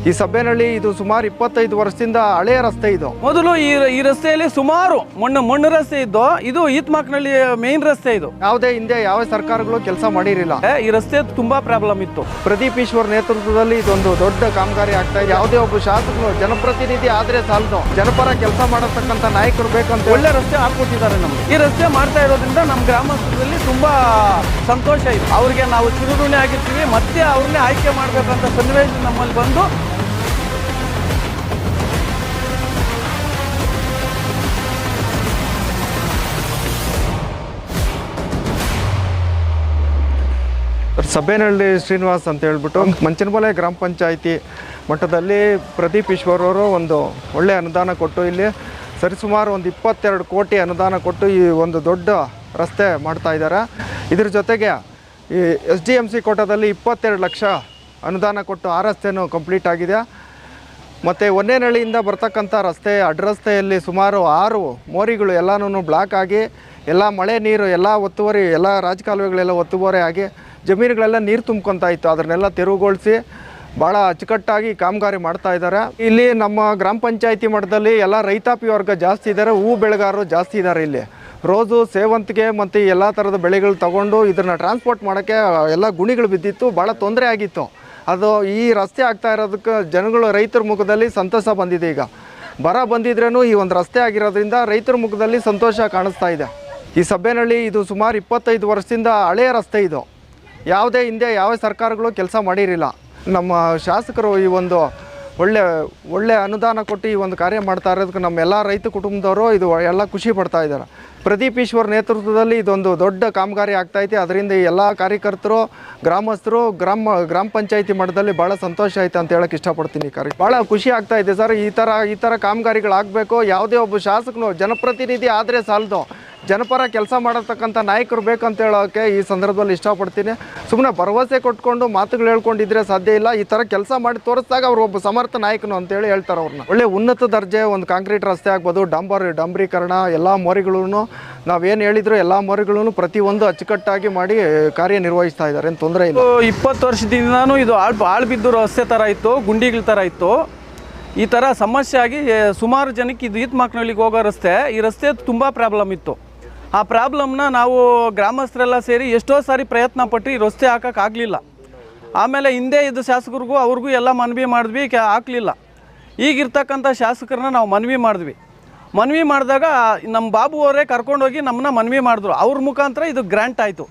ಈ ಸಬ್ಬೇನಹಳ್ಳಿ ಇದು ಸುಮಾರು 25 ವರ್ಷದಿಂದ ಹಳೆಯ ರಸ್ತೆ ಇದು. ಮೊದಲು ಈ ರಸ್ತೆಯಲ್ಲಿ ಸುಮಾರು ಮಣ್ಣು ರಸ್ತೆ ಇದ್ದು, ಇದು ಈತ್ಮಾಕ್ನಹಳ್ಳಿ ಮೇನ್ ರಸ್ತೆ ಇದು. ಯಾವುದೇ ಹಿಂದೆ ಯಾವ ಸರ್ಕಾರಗಳು ಕೆಲಸ ಮಾಡಿರಲಿಲ್ಲ. ಈ ರಸ್ತೆ ತುಂಬಾ ಪ್ರಾಬ್ಲಮ್ ಇತ್ತು. ಪ್ರದೀಪ್ ಈಶ್ವರ್ ನೇತೃತ್ವದಲ್ಲಿ ಇದೊಂದು ದೊಡ್ಡ ಕಾಮಗಾರಿ ಆಗ್ತಾ ಇದೆ. ಯಾವುದೇ ಒಬ್ಬ ಶಾಸಕರು ಜನಪ್ರತಿನಿಧಿ ಆದ್ರೆ ಸಾಲದು, ಜನಪರ ಕೆಲಸ ಮಾಡತಕ್ಕಂತ ನಾಯಕರು ಬೇಕಂತ ಒಳ್ಳೆ ರಸ್ತೆ ಹಾಕೊಟ್ಟಿದ್ದಾರೆ ನಮ್ಗೆ. ಈ ರಸ್ತೆ ಮಾಡ್ತಾ ಇರೋದ್ರಿಂದ ನಮ್ಮ ಗ್ರಾಮಸ್ಥರಲ್ಲಿ ತುಂಬಾ ಸಂತೋಷ ಇದೆ. ಅವ್ರಿಗೆ ನಾವು ಚಿರಋಣಿ ಆಗಿರ್ತೀವಿ, ಮತ್ತೆ ಅವ್ರನ್ನೇ ಆಯ್ಕೆ ಮಾಡ್ಬೇಕಂತ ಸನ್ನಿವೇಶ ನಮ್ಮಲ್ಲಿ ಬಂದು ಸಬ್ಬೇನಹಳ್ಳಿ ಶ್ರೀನಿವಾಸ್ ಅಂತ ಹೇಳ್ಬಿಟ್ಟು ಮಂಚನಮಲೆ ಗ್ರಾಮ ಪಂಚಾಯಿತಿ ಮಟ್ಟದಲ್ಲಿ ಪ್ರದೀಪ್ ಈಶ್ವರ್ ಅವರು ಒಂದು ಒಳ್ಳೆ ಅನುದಾನ ಕೊಟ್ಟು ಇಲ್ಲಿ ಸರಿಸುಮಾರು ಒಂದು 22 ಕೋಟಿ ಅನುದಾನ ಕೊಟ್ಟು ಈ ಒಂದು ದೊಡ್ಡ ರಸ್ತೆ ಮಾಡ್ತಾ ಇದ್ದಾರೆ. ಇದ್ರ ಜೊತೆಗೆ ಈ SDMC ಕೋಟಾದಲ್ಲಿ 22 ಲಕ್ಷ ಅನುದಾನ ಕೊಟ್ಟು ಆ ರಸ್ತೆನೂ ಕಂಪ್ಲೀಟ್ ಆಗಿದೆ. ಮತ್ತು ಹೊನ್ನೇನಹಳ್ಳಿಯಿಂದ ಬರ್ತಕ್ಕಂಥ ರಸ್ತೆ ಅಡ್ರಸ್ತೆಯಲ್ಲಿ ಸುಮಾರು 6 ಮೋರಿಗಳು ಎಲ್ಲನೂ ಬ್ಲಾಕ್ ಆಗಿ ಎಲ್ಲ ಮಳೆ ನೀರು ಎಲ್ಲ ಒತ್ತುವರಿ ಎಲ್ಲ ರಾಜಕಾಲುವೆಗಳೆಲ್ಲ ಒತ್ತುವರಿ ಆಗಿ ಜಮೀನುಗಳೆಲ್ಲ ನೀರು ತುಂಬ್ಕೊತಾ ಇತ್ತು. ಅದನ್ನೆಲ್ಲ ತೆರವುಗೊಳಿಸಿ ಭಾಳ ಅಚ್ಚುಕಟ್ಟಾಗಿ ಕಾಮಗಾರಿ ಮಾಡ್ತಾ ಇದ್ದಾರೆ. ಇಲ್ಲಿ ನಮ್ಮ ಗ್ರಾಮ ಪಂಚಾಯಿತಿ ಮಟ್ಟದಲ್ಲಿ ಎಲ್ಲ ರೈತಾಪಿ ವರ್ಗ ಜಾಸ್ತಿ ಇದ್ದಾರೆ, ಹೂ ಬೆಳೆಗಾರರು ಜಾಸ್ತಿ ಇದ್ದಾರೆ. ಇಲ್ಲಿ ರೋಸು, ಸೇವಂತಿಗೆ ಮತ್ತು ಎಲ್ಲ ಥರದ ಬೆಳೆಗಳು ತಗೊಂಡು ಇದನ್ನು ಟ್ರಾನ್ಸ್ಪೋರ್ಟ್ ಮಾಡೋಕ್ಕೆ ಎಲ್ಲ ಗುಣಿಗಳು ಬಿದ್ದಿತ್ತು, ಭಾಳ ತೊಂದರೆ ಆಗಿತ್ತು. ಅದು ಈ ರಸ್ತೆ ಆಗ್ತಾ ಇರೋದಕ್ಕೆ ಜನಗಳು ರೈತರ ಮುಖದಲ್ಲಿ ಸಂತೋಷ ಬಂದಿದೆ. ಈಗ ಬರ ಬಂದಿದ್ರೂ ಈ ಒಂದು ರಸ್ತೆ ಆಗಿರೋದ್ರಿಂದ ರೈತರ ಮುಖದಲ್ಲಿ ಸಂತೋಷ ಕಾಣಿಸ್ತಾ ಇದೆ. ಈ ಸಬ್ಬೇನಹಳ್ಳಿ ಇದು ಸುಮಾರು 25 ವರ್ಷದಿಂದ ಹಳೆಯ ರಸ್ತೆ ಇದು. ಯಾವುದೇ ಹಿಂದೆ ಯಾವ ಸರ್ಕಾರಗಳು ಕೆಲಸ ಮಾಡಿರಲಿಲ್ಲ. ನಮ್ಮ ಶಾಸಕರು ಈ ಒಂದು ಒಳ್ಳೆ ಅನುದಾನ ಕೊಟ್ಟು ಈ ಒಂದು ಕಾರ್ಯ ಮಾಡ್ತಾ ಇರೋದಕ್ಕೆ ನಮ್ಮ ಎಲ್ಲ ರೈತ ಕುಟುಂಬದವರು ಇದು ಎಲ್ಲ ಖುಷಿ ಪಡ್ತಾ ಇದ್ದಾರೆ. ಪ್ರದೀಪ್ ಈಶ್ವರ್ ನೇತೃತ್ವದಲ್ಲಿ ಇದೊಂದು ದೊಡ್ಡ ಕಾಮಗಾರಿ ಆಗ್ತಾಯಿದೆ. ಅದರಿಂದ ಎಲ್ಲ ಕಾರ್ಯಕರ್ತರು, ಗ್ರಾಮಸ್ಥರು, ಗ್ರಾಮ ಪಂಚಾಯಿತಿ ಮಟ್ಟದಲ್ಲಿ ಭಾಳ ಸಂತೋಷ ಆಯಿತು ಅಂತ ಹೇಳೋಕ್ಕೆ ಇಷ್ಟಪಡ್ತೀನಿ. ಭಾಳ ಖುಷಿ ಆಗ್ತಾ ಇದೆ ಸರ್. ಈ ಥರ ಕಾಮಗಾರಿಗಳಾಗಬೇಕು. ಯಾವುದೇ ಒಬ್ಬ ಶಾಸಕನು ಜನಪ್ರತಿನಿಧಿ ಆದರೆ ಸಾಲದು, ಜನಪರ ಕೆಲಸ ಮಾಡತಕ್ಕಂಥ ನಾಯಕರು ಬೇಕಂತ ಹೇಳೋಕ್ಕೆ ಈ ಸಂದರ್ಭದಲ್ಲಿ ಇಷ್ಟಪಡ್ತೀನಿ. ಸುಮ್ಮನೆ ಭರವಸೆ ಕೊಟ್ಕೊಂಡು ಮಾತುಗಳು ಹೇಳ್ಕೊಂಡಿದ್ರೆ ಸಾಧ್ಯ ಇಲ್ಲ. ಈ ಥರ ಕೆಲಸ ಮಾಡಿ ತೋರಿಸಿದಾಗ ಅವರು ಒಬ್ಬ ಸಮರ್ಥ ನಾಯಕನು ಅಂತೇಳಿ ಹೇಳ್ತಾರೆ ಅವ್ರನ್ನ. ಒಳ್ಳೆ ಉನ್ನತ ದರ್ಜೆ ಒಂದು ಕಾಂಕ್ರೀಟ್ ರಸ್ತೆ ಆಗ್ಬೋದು, ಡಾಂಬರೀಕರಣ, ಎಲ್ಲ ಮೋರಿಗಳೂ ನಾವೇನು ಹೇಳಿದ್ರು ಎಲ್ಲ ಮೋರಿಗಳೂ ಪ್ರತಿಯೊಂದು ಅಚ್ಚುಕಟ್ಟಾಗಿ ಮಾಡಿ ಕಾರ್ಯನಿರ್ವಹಿಸ್ತಾ ಇದ್ದಾರೆ. ಏನು ತೊಂದರೆ ಇಲ್ಲ. 20 ವರ್ಷದಿಂದನೂ ಇದು ಆಳು ಬಿದ್ದು ರಸ್ತೆ ಥರ ಇತ್ತು, ಗುಂಡಿಗಳ ಥರ ಇತ್ತು. ಈ ಥರ ಸಮಸ್ಯೆ ಆಗಿ ಸುಮಾರು ಜನಕ್ಕೆ ಇದು ಈತ್ಮಾಕ್ನಹಳ್ಳಿಗೆ ಹೋಗೋ ರಸ್ತೆ, ಈ ರಸ್ತೆ ತುಂಬ ಪ್ರಾಬ್ಲಮ್ ಇತ್ತು. ಆ ಪ್ರಾಬ್ಲಮ್ನ ನಾವು ಗ್ರಾಮಸ್ಥರೆಲ್ಲ ಸೇರಿ ಎಷ್ಟೋ ಸಾರಿ ಪ್ರಯತ್ನ ಪಟ್ಟು ಈ ರಸ್ತೆ ಹಾಕೋಕ್ಕಾಗಲಿಲ್ಲ. ಆಮೇಲೆ ಹಿಂದೆ ಇದ್ದ ಶಾಸಕರಿಗೂ ಅವ್ರಿಗೂ ಎಲ್ಲ ಮನವಿ ಮಾಡಿದ್ವಿ, ಹಾಕಲಿಲ್ಲ. ಈಗಿರ್ತಕ್ಕಂಥ ಶಾಸಕರನ್ನ ನಾವು ಮನವಿ ಮಾಡಿದಾಗ ನಮ್ಮ ಬಾಬು ಅವರೇ ಕರ್ಕೊಂಡೋಗಿ ನಮ್ಮನ್ನ ಮನವಿ ಮಾಡಿದ್ರು. ಅವ್ರ ಮುಖಾಂತರ ಇದು ಗ್ರ್ಯಾಂಟ್ ಆಯಿತು.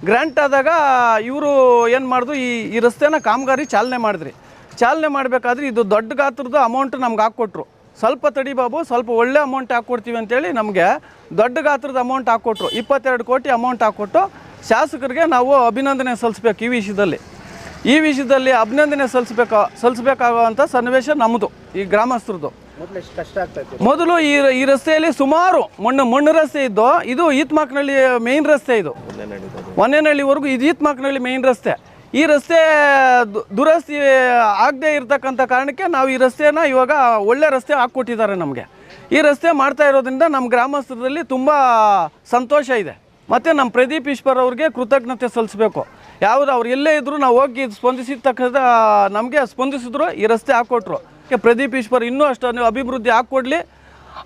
ಗ್ರ್ಯಾಂಟ್ ಆದಾಗ ಇವರು ಏನು ಮಾಡಿದ್ರು, ಈ ರಸ್ತೆನ ಕಾಮಗಾರಿ ಚಾಲನೆ ಮಾಡಬೇಕಾದ್ರೆ ಇದು ದೊಡ್ಡ ಗಾತ್ರದ ಅಮೌಂಟ್ ನಮ್ಗೆ ಹಾಕ್ಕೊಟ್ರು. ಸ್ವಲ್ಪ ತಡಿ ಬಾಬು, ಸ್ವಲ್ಪ ಒಳ್ಳೆ ಅಮೌಂಟ್ ಹಾಕ್ಕೊಡ್ತೀವಿ ಅಂತೇಳಿ ನಮಗೆ ದೊಡ್ಡ ಗಾತ್ರದ ಅಮೌಂಟ್ ಹಾಕ್ಕೊಟ್ರು. 22 ಕೋಟಿ ಅಮೌಂಟ್ ಹಾಕ್ಕೊಟ್ಟು ಶಾಸಕರಿಗೆ ನಾವು ಅಭಿನಂದನೆ ಸಲ್ಲಿಸ್ಬೇಕು. ಈ ವಿಷಯದಲ್ಲಿ ಅಭಿನಂದನೆ ಸಲ್ಲಿಸಬೇಕಾಗುವಂಥ ಸನ್ನಿವೇಶ ನಮ್ಮದು, ಈ ಗ್ರಾಮಸ್ಥರದ್ದು. ಮೊದಲು ಈ ರಸ್ತೆಯಲ್ಲಿ ಸುಮಾರು ಮಣ್ಣು ರಸ್ತೆ ಇದ್ದು, ಇದು ಈತ್ಮಾಕ್ನಹಳ್ಳಿ ಮೇನ್ ರಸ್ತೆ. ಇದು ಹೊನ್ನೇನಹಳ್ಳಿವರೆಗೂ ಇದು ಈತ್ಮಾಕ್ನಹಳ್ಳಿ ಮೇನ್ ರಸ್ತೆ. ಈ ರಸ್ತೆ ದುರಸ್ತಿ ಆಗದೆ ಇರತಕ್ಕಂಥ ಕಾರಣಕ್ಕೆ ನಾವು ಈ ರಸ್ತೆನ ಇವಾಗ ಒಳ್ಳೆ ರಸ್ತೆ ಹಾಕ್ಕೊಟ್ಟಿದ್ದಾರೆ ನಮಗೆ. ಈ ರಸ್ತೆ ಮಾಡ್ತಾ ಇರೋದ್ರಿಂದ ನಮ್ಮ ಗ್ರಾಮಸ್ಥರಲ್ಲಿ ತುಂಬ ಸಂತೋಷ ಇದೆ. ಮತ್ತು ನಮ್ಮ ಪ್ರದೀಪ್ ಈಶ್ವರ್ ಅವ್ರಿಗೆ ಕೃತಜ್ಞತೆ ಸಲ್ಲಿಸಬೇಕು. ಅವ್ರು ಎಲ್ಲೇ ಇದ್ದರೂ ನಾವು ಹೋಗಿ ಸ್ಪಂದಿಸಿದ ನಮಗೆ ಸ್ಪಂದಿಸಿದ್ರು, ಈ ರಸ್ತೆ ಹಾಕ್ಕೊಟ್ರು. ಪ್ರದೀಪ್ ಈಶ್ವರ್ ಇನ್ನೂ ಅಷ್ಟು ಅಭಿವೃದ್ಧಿ ಹಾಕ್ಕೊಡ್ಲಿ,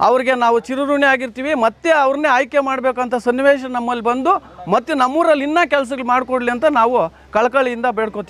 ಅವ್ರಿಗೆ ನಾವು ಚಿರಋಣಿ ಆಗಿರ್ತೀವಿ. ಮತ್ತೆ ಅವ್ರನ್ನೇ ಆಯ್ಕೆ ಮಾಡಬೇಕಂತ ಸನ್ನಿವೇಶ ನಮ್ಮಲ್ಲಿ ಬಂದು ಮತ್ತೆ ನಮ್ಮೂರಲ್ಲಿ ಇನ್ನೂ ಕೆಲಸಗಳು ಮಾಡಿಕೊಡ್ಲಿ ಅಂತ ನಾವು ಕಳಕಳಿಯಿಂದ ಬೇಡ್ಕೋತೀವಿ.